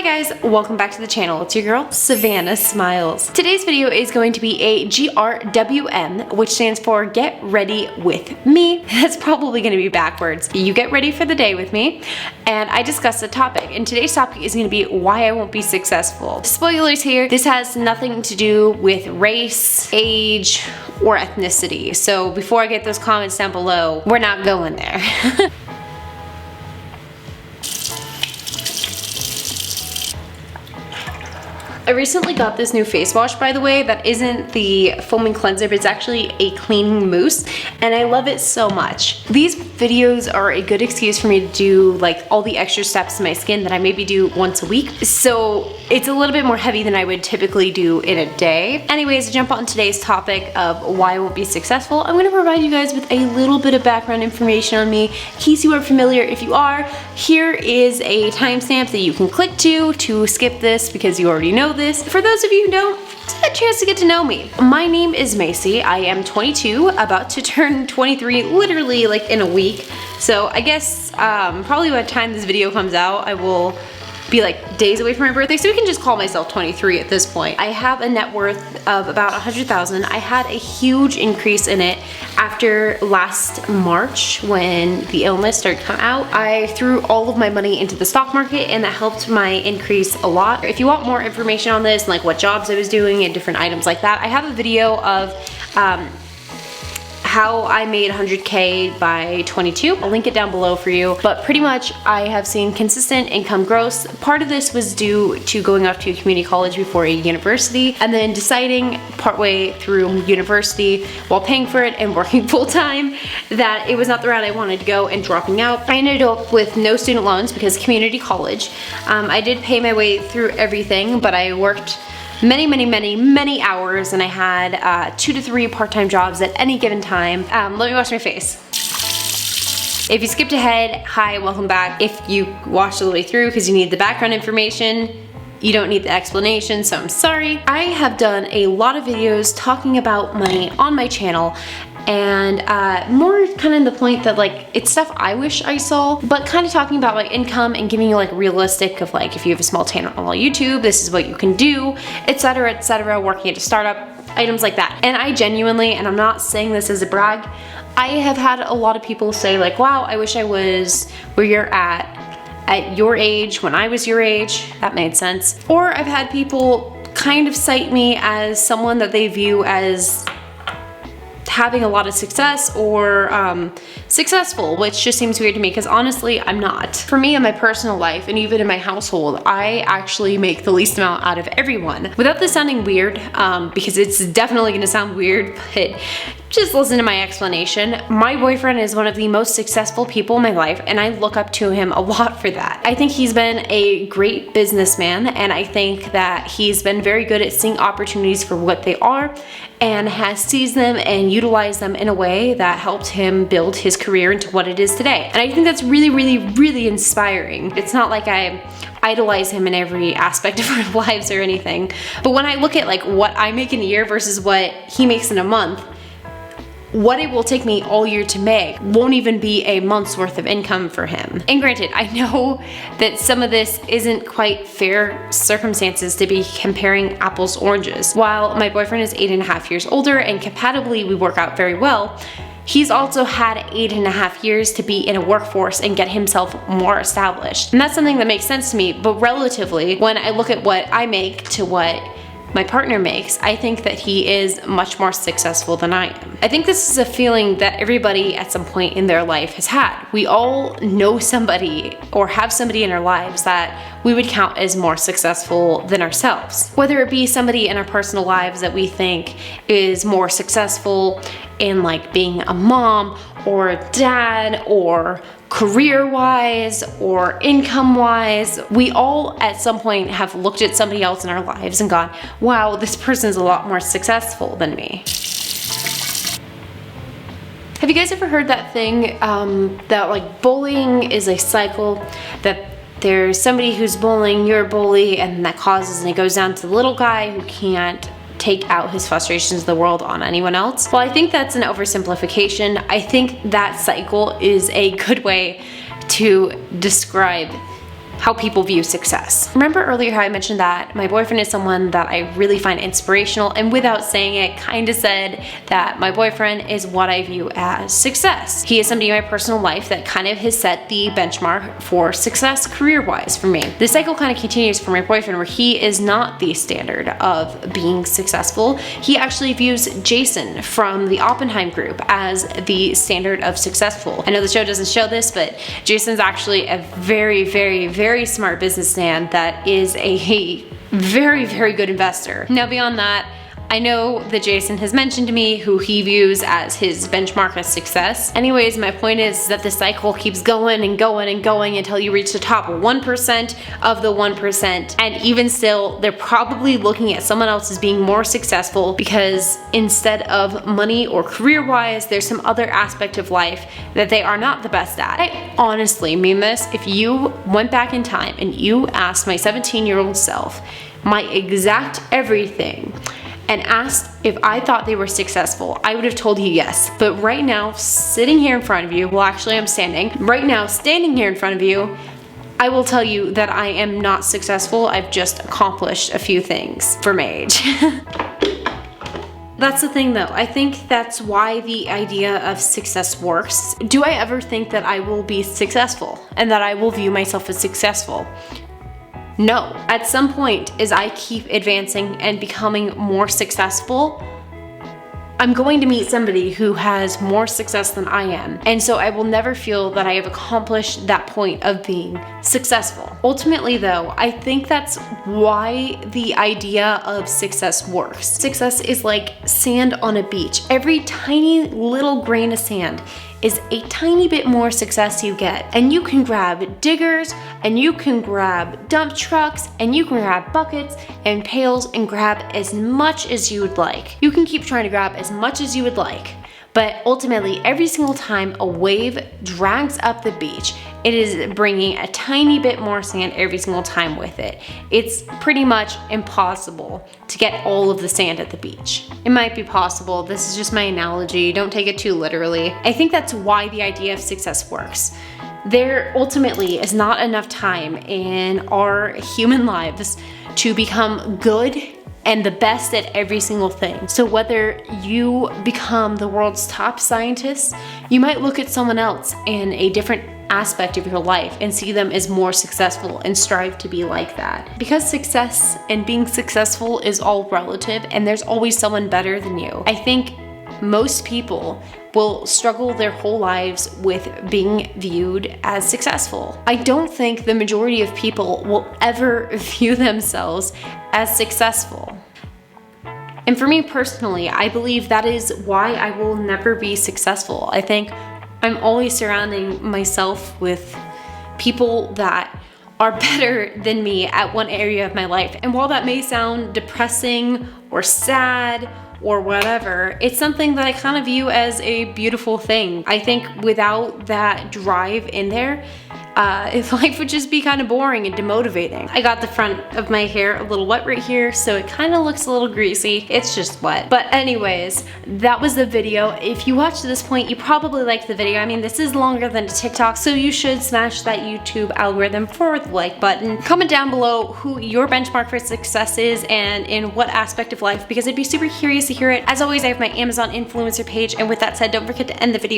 guys, welcome back to the channel. It's your girl, Savannah Smiles. Today's video is going to be a GRWM, which stands for Get Ready With Me. That's probably going to be backwards. You get ready for the day with me, and I discuss the topic. And today's topic is going to be why I won't be successful. Spoilers here, this has nothing to do with race, age, or ethnicity. So before I get those comments down below, we're not going there. I recently got this new face wash, by the way, that isn't the foaming cleanser, but it's actually a cleaning mousse, and I love it so much. These videos are a good excuse for me to do like all the extra steps in my skin that I maybe do once a week, so it's a little bit more heavy than I would typically do in a day. Anyways, to jump on today's topic of why I won't be successful, I'm gonna provide you guys with a little bit of background information on me. In case you aren't familiar, if you are, here is a timestamp that you can click to skip this because you already know this. For those of you who don't, it's a chance to get to know me. My name is Macy. I am 22, about to turn 23 literally like in a week. So I guess probably by the time this video comes out, I will be like days away from my birthday, so we can just call myself 23 at this point. I have a net worth of about 100,000. I had a huge increase in it after last March when the illness started to come out. I threw all of my money into the stock market, and that helped my increase a lot. If you want more information on this and like what jobs I was doing and different items like that, I have a video of how I made 100K by 22. I'll link it down below for you. But pretty much I have seen consistent income growth. Part of this was due to going off to a community college before a university, and then deciding partway through university while paying for it and working full time that it was not the route I wanted to go and dropping out. I ended up with no student loans because community college. I did pay my way through everything, but I worked many hours, and I had 2 to 3 part-time jobs at any given time. Let me wash my face. If you skipped ahead, hi, welcome back. If you watched all the way through because you need the background information, you don't need the explanation, so I'm sorry. I have done a lot of videos talking about money on my channel, and more kind of the point that like it's stuff I wish I saw, but kind of talking about like income and giving you like realistic of like if you have a small channel on YouTube, this is what you can do, etc., working at a startup, items like that. And I genuinely, and I'm not saying this as a brag, I have had a lot of people say like, wow, I wish I was where you're at your age when I was your age. That made sense. Or I've had people kind of cite me as someone that they view as having a lot of success or successful, which just seems weird to me because honestly I'm not. For me in my personal life and even in my household, I actually make the least amount out of everyone. Without this sounding weird, because it's definitely gonna sound weird, but just listen to my explanation. My boyfriend is one of the most successful people in my life, and I look up to him a lot for that. I think he's been a great businessman, and I think that he's been very good at seeing opportunities for what they are and has seized them and utilized them in a way that helped him build his career into what it is today. And I think that's really inspiring. It's not like I idolize him in every aspect of our lives or anything, but when I look at like what I make in a year versus what he makes in a month, what it will take me all year to make won't even be a month's worth of income for him. And granted, I know that some of this isn't quite fair circumstances to be comparing apples to oranges. While my boyfriend is 8.5 years older and compatibly we work out very well, he's also had 8.5 years to be in a workforce and get himself more established. And that's something that makes sense to me, but relatively, when I look at what I make to what my partner makes, I think that he is much more successful than I am. I think this is a feeling that everybody at some point in their life has had. We all know somebody or have somebody in our lives that we would count as more successful than ourselves. Whether it be somebody in our personal lives that we think is more successful in like being a mom or a dad or career-wise or income-wise, we all at some point have looked at somebody else in our lives and gone, wow, this person's a lot more successful than me. Have you guys ever heard that thing that like bullying is a cycle, that there's somebody who's bullying, you're a bully, and that causes, and it goes down to the little guy who can't take out his frustrations of the world on anyone else? Well, I think that's an oversimplification. I think that cycle is a good way to describe how people view success. Remember earlier how I mentioned that my boyfriend is someone that I really find inspirational, and without saying it, kind of said that my boyfriend is what I view as success. He is somebody in my personal life that kind of has set the benchmark for success career-wise for me. This cycle kind of continues for my boyfriend, where he is not the standard of being successful. He actually views Jason from the Oppenheim group as the standard of successful. I know the show doesn't show this, but Jason's actually a very smart businessman that is a very good investor. Now beyond that, I know that Jason has mentioned to me who he views as his benchmark of success. Anyways, my point is that the cycle keeps going and going until you reach the top 1% of the 1%. And even still, they're probably looking at someone else as being more successful because instead of money or career-wise, there's some other aspect of life that they are not the best at. I honestly mean this. If you went back in time and you asked my 17-year-old self my exact everything, and asked if I thought they were successful, I would have told you yes. But right now, sitting here in front of you, well actually I'm standing, right now standing here in front of you, I will tell you that I am not successful. I've just accomplished a few things for my age. That's the thing though, I think that's why the idea of success works. Do I ever think that I will be successful and that I will view myself as successful? No. At some point, as I keep advancing and becoming more successful, I'm going to meet somebody who has more success than I am. And so I will never feel that I have accomplished that point of being successful. Ultimately though, I think that's why the idea of success works. Success is like sand on a beach. Every tiny little grain of sand is a tiny bit more success you get. And you can grab diggers, and you can grab dump trucks, and you can grab buckets and pails and grab as much as you would like. You can keep trying to grab as much as you would like, but ultimately every single time a wave drags up the beach, it is bringing a tiny bit more sand every single time with it. It's pretty much impossible to get all of the sand at the beach. It might be possible, this is just my analogy, don't take it too literally. I think that's why the idea of success works. There ultimately is not enough time in our human lives to become good and the best at every single thing. So whether you become the world's top scientist, you might look at someone else in a different aspect of your life and see them as more successful and strive to be like that. Because success and being successful is all relative and there's always someone better than you. I think most people will struggle their whole lives with being viewed as successful. I don't think the majority of people will ever view themselves as successful. And for me personally, I believe that is why I will never be successful. I think I'm always surrounding myself with people that are better than me at one area of my life. And while that may sound depressing or sad or whatever, it's something that I kind of view as a beautiful thing. I think without that drive in there, life would just be kind of boring and demotivating. I got the front of my hair a little wet right here, so it kind of looks a little greasy. It's just wet. But anyways, that was the video. If you watched to this point, you probably liked the video. I mean, this is longer than a TikTok, so you should smash that YouTube algorithm for the like button. Comment down below who your benchmark for success is and in what aspect of life, because I'd be super curious to hear it. As always, I have my Amazon influencer page, and with that said, don't forget to end the video